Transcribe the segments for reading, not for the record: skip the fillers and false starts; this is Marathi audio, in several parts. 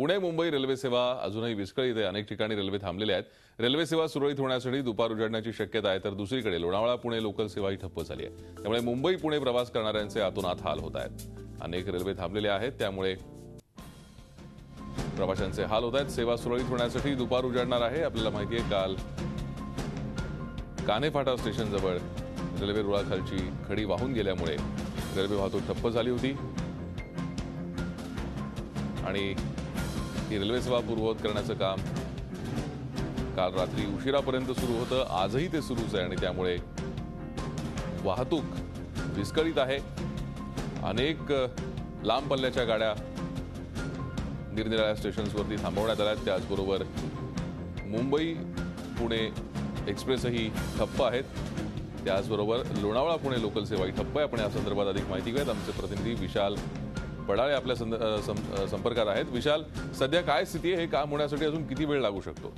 पुणे मुंबई रेल्वे सेवा अजूनही विस्कळीत आहे। अनेक ठिकाणी रेल्वे थांबलेल्या आहेत। रेल्वे सेवा सुरळीत होण्यासाठी दुपार उजाडण्याची शक्यता आहे, तर दुसरीकडे लोणावळा पुणे लोकल सेवाही ठप्प झाली आहे। त्यामुळे मुंबई पुणे प्रवास करणाऱ्यांचे आतोनात हाल होत आहेत। अनेक रेल्वे थांबलेले आहेत, त्यामुळे प्रवाशांचे हाल होत आहेत। सेवा सुरळीत होण्यासाठी दुपार उजाडणार आहे। आपल्याला माहिती आहे, काल कानेफाटा स्टेशन जवळ रेल्वे रुळाखालची खडी वाहून गेल्यामुळे रेल्वे वाहतूक ठप्प झाली होती आणि ही रेल्वे सेवा पूर्ववत करण्याचं काम काल रात्री उशिरापर्यंत सुरू होतं। आजही ते सुरूच आहे आणि त्यामुळे वाहतूक विस्कळीत आहे। अनेक लांब पल्ल्याच्या गाड्या निरनिराळ्या स्टेशन्सवरती थांबवण्यात आल्या आहेत। त्याचबरोबर मुंबई पुणे एक्सप्रेसही ठप्प आहेत। त्याचबरोबर लोणावळा पुणे लोकल सेवाही ठप्प आहे। आपण या संदर्भात अधिक माहिती घेऊयात। आमचे प्रतिनिधी विशाल पडाळे आपल्या संपर्कात आहेत। विशाल, सध्या काय स्थिती आहे? हे काम होण्यासाठी अजून किती वेळ लागू शकतो?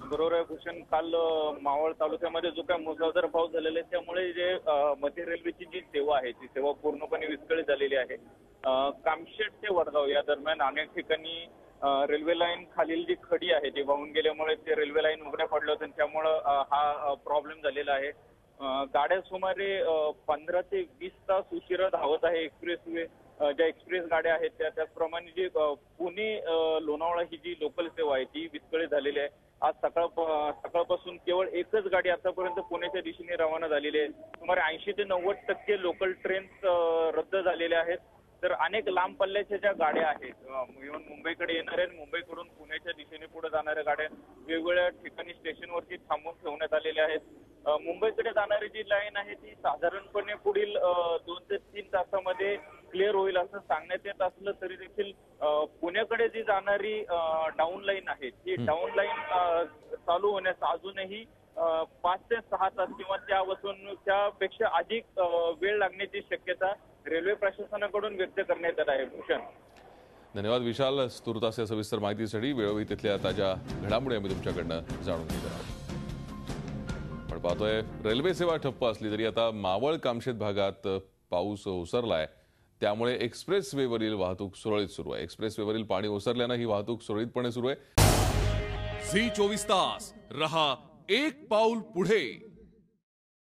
बरोबर आहे भूषण, काल मावळ तालुक्यामध्ये जो काय मुसळधार पाऊस झालेला आहे त्यामुळे जे मध्य रेल्वेची जी सेवा आहे ती सेवा पूर्णपणे विस्कळीत झालेली आहे। कामशेत ते वडगाव या दरम्यान अनेक ठिकाणी रेल्वे लाईन खालील जी खडी आहे ती वाहून गेल्यामुळे ते रेल्वे लाईन उघड्या पडल्या होत्या, त्यामुळे हा प्रॉब्लेम झालेला आहे। गाड्या सुमारे 15 ते 20 तास उशिरा धावत आहे। एक्सप्रेसवे ज्या एक्सप्रेस गाड्या आहेत त्याचप्रमाणे जी पुणे लोणावळा ही जी लोकल सेवा आहे ती विस्कळीत झालेली आहे। आज सकाळपासून केवळ एकच गाडी आतापर्यंत पुण्याच्या दिशेने रवाना झालेली आहे। सुमारे 80 ते 90% लोकल ट्रेन्स रद्द झालेल्या आहेत। तर अनेक लांब पल्ल्याच्या ज्या गाड्या आहेत मुंबईकडे येणाऱ्या आणि मुंबईकडून पुण्याच्या दिशेने पुढे जाणाऱ्या गाड्या वेगवेगळ्या ठिकाणी स्टेशनवरती थांबवून ठेवण्यात आलेल्या आहेत। मुंबईकडे जाणारी जी लाईन आहे ती साधारणपणे पुढील 2 ते 3 तासामध्ये क्लिअर होईल असं सांगण्यात येत असलं तरी देखील पुण्याकडे जी जाणारी डाऊन लाईन आहे ती डाऊन लाईन चालू होण्यास अजूनही 5 ते 6 तास किंवा त्यापेक्षा अधिक वेळ लागण्याची शक्यता रेल्वे प्रशासनाकडून व्यक्त करण्यात येत आहे। भूषण, धन्यवाद विशाल, तूर्तास या सविस्तर माहितीसाठी। वेळोवेळी तिथल्या ताज्या घडामोडी आम्ही तुमच्याकडनं जाणून घेत आहोत। पण पाहतोय, रेल्वे सेवा ठप्प असली तरी आता मावळ कामशेत भागात पाऊस ओसरलाय, त्यामुळे एक्सप्रेस वेवरील वाहतूक सुरळीत सुरू आहे। एक्सप्रेस वेवरील पाणी ओसरल्यानं ही वाहतूक सुरळीतपणे सुरू आहे। झी 24 तास रहा एक पाऊल पुढे।